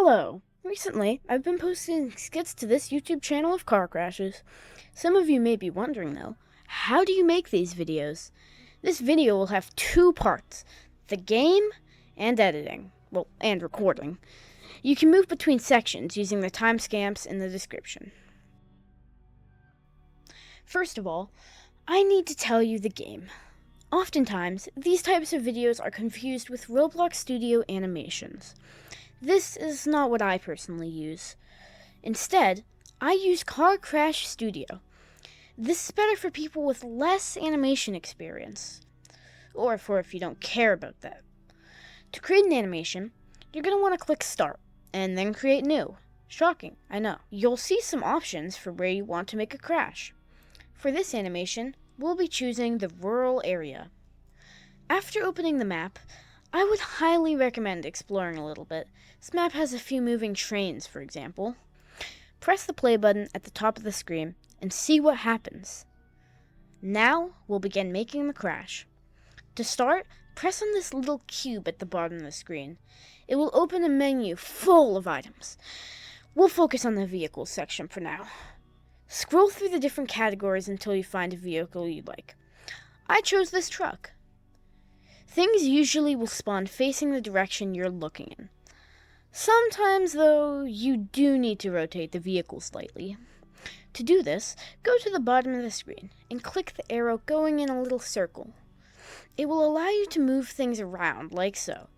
Hello! Recently, I've been posting skits to this YouTube channel of car crashes. Some of you may be wondering, though, how do you make these videos? This video will have two parts, the game and editing. Well, and recording. You can move between sections using the timestamps in the description. First of all, I need to tell you the game. Oftentimes, these types of videos are confused with Roblox Studio animations. This is not what I personally use. Instead, I use Car Crash Studio. This is better for people with less animation experience, or for if you don't care about that. To create an animation, you're going to want to click Start, and then Create New. Shocking, I know. You'll see some options for where you want to make a crash. For this animation, we'll be choosing the rural area. After opening the map, I would highly recommend exploring a little bit. This map has a few moving trains, for example. Press the play button at the top of the screen and see what happens. Now, we'll begin making the crash. To start, press on this little cube at the bottom of the screen. It will open a menu full of items. We'll focus on the vehicles section for now. Scroll through the different categories until you find a vehicle you like. I chose this truck. Things usually will spawn facing the direction you're looking in. Sometimes, though, you do need to rotate the vehicle slightly. To do this, go to the bottom of the screen and click the arrow going in a little circle. It will allow you to move things around, like so.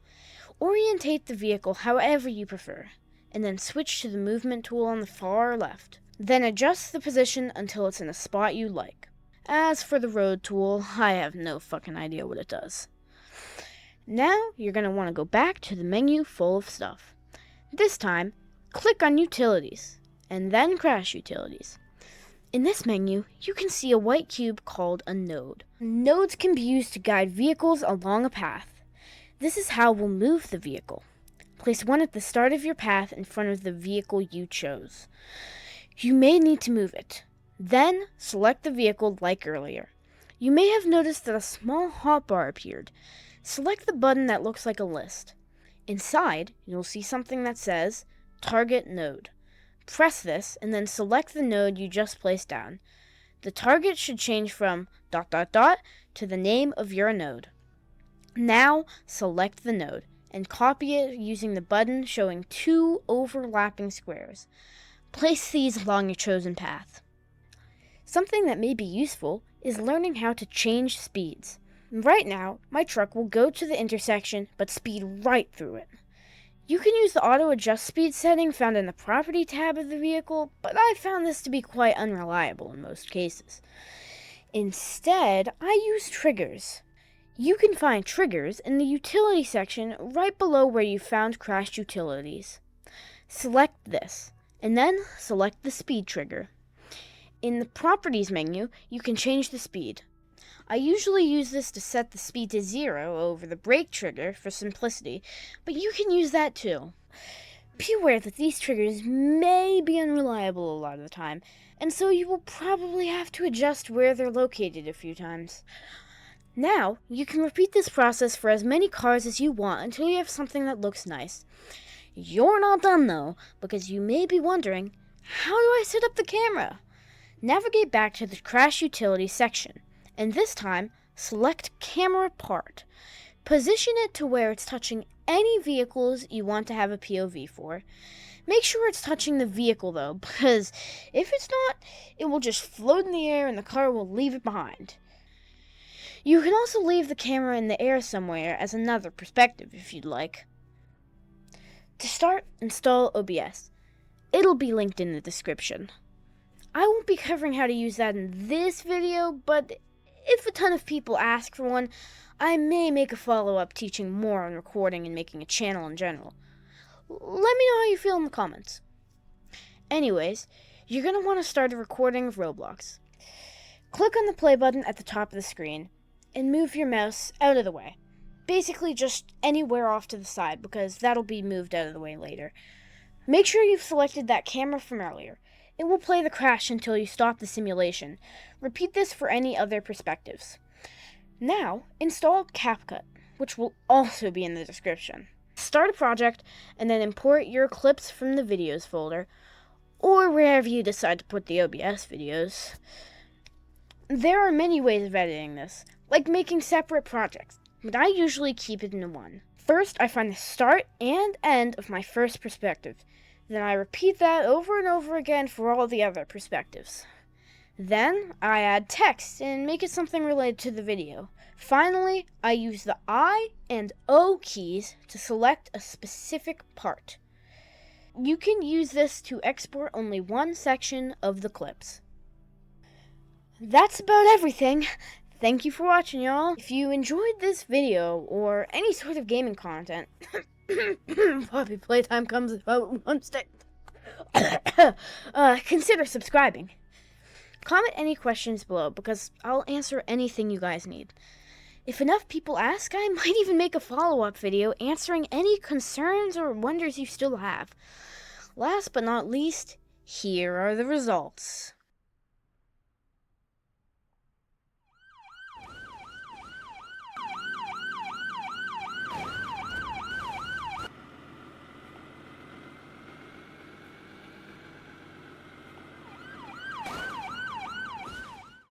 Orientate the vehicle however you prefer, and then switch to the movement tool on the far left. Then adjust the position until it's in a spot you like. As for the road tool, I have no fucking idea what it does. Now, you're going to want to go back to the menu full of stuff. This time, click on Utilities, and then Crash Utilities. In this menu, you can see a white cube called a node. Nodes can be used to guide vehicles along a path. This is how we'll move the vehicle. Place one at the start of your path in front of the vehicle you chose. You may need to move it. Then, select the vehicle like earlier. You may have noticed that a small hotbar appeared. Select the button that looks like a list. Inside, you'll see something that says, Target Node. Press this, and then select the node you just placed down. The target should change from ... to the name of your node. Now, select the node, and copy it using the button showing two overlapping squares. Place these along your chosen path. Something that may be useful is learning how to change speeds. Right now, my truck will go to the intersection, but speed right through it. You can use the auto-adjust speed setting found in the Property tab of the vehicle, but I found this to be quite unreliable in most cases. Instead, I use triggers. You can find triggers in the Utility section right below where you found Crashed Utilities. Select this, and then select the speed trigger. In the Properties menu, you can change the speed. I usually use this to set the speed to 0 over the brake trigger for simplicity, but you can use that too. Be aware that these triggers may be unreliable a lot of the time, and so you will probably have to adjust where they're located a few times. Now, you can repeat this process for as many cars as you want until you have something that looks nice. You're not done though, because you may be wondering, how do I set up the camera? Navigate back to the Crash Utilities section. And this time, select Camera Part. Position it to where it's touching any vehicles you want to have a POV for. Make sure it's touching the vehicle though, because if it's not, it will just float in the air and the car will leave it behind. You can also leave the camera in the air somewhere as another perspective if you'd like. To start, install OBS. It'll be linked in the description. I won't be covering how to use that in this video, but if a ton of people ask for one, I may make a follow-up teaching more on recording and making a channel in general. Let me know how you feel in the comments. Anyways, you're going to want to start a recording of Roblox. Click on the play button at the top of the screen, and move your mouse out of the way. Basically just anywhere off to the side, because that'll be moved out of the way later. Make sure you've selected that camera from earlier. It will play the crash until you stop the simulation. Repeat this for any other perspectives. Now, install CapCut, which will also be in the description. Start a project and then import your clips from the videos folder, or wherever you decide to put the OBS videos. There are many ways of editing this, like making separate projects, but I usually keep it into one. First, I find the start and end of my first perspective. Then I repeat that over and over again for all the other perspectives. Then I add text and make it something related to the video. Finally, I use the I and O keys to select a specific part. You can use this to export only one section of the clips. That's about everything. Thank you for watching, y'all. If you enjoyed this video or any sort of gaming content, Poppy Playtime comes about Wednesday. Consider subscribing. Comment any questions below because I'll answer anything you guys need. If enough people ask, I might even make a follow-up video answering any concerns or wonders you still have. Last but not least, here are the results.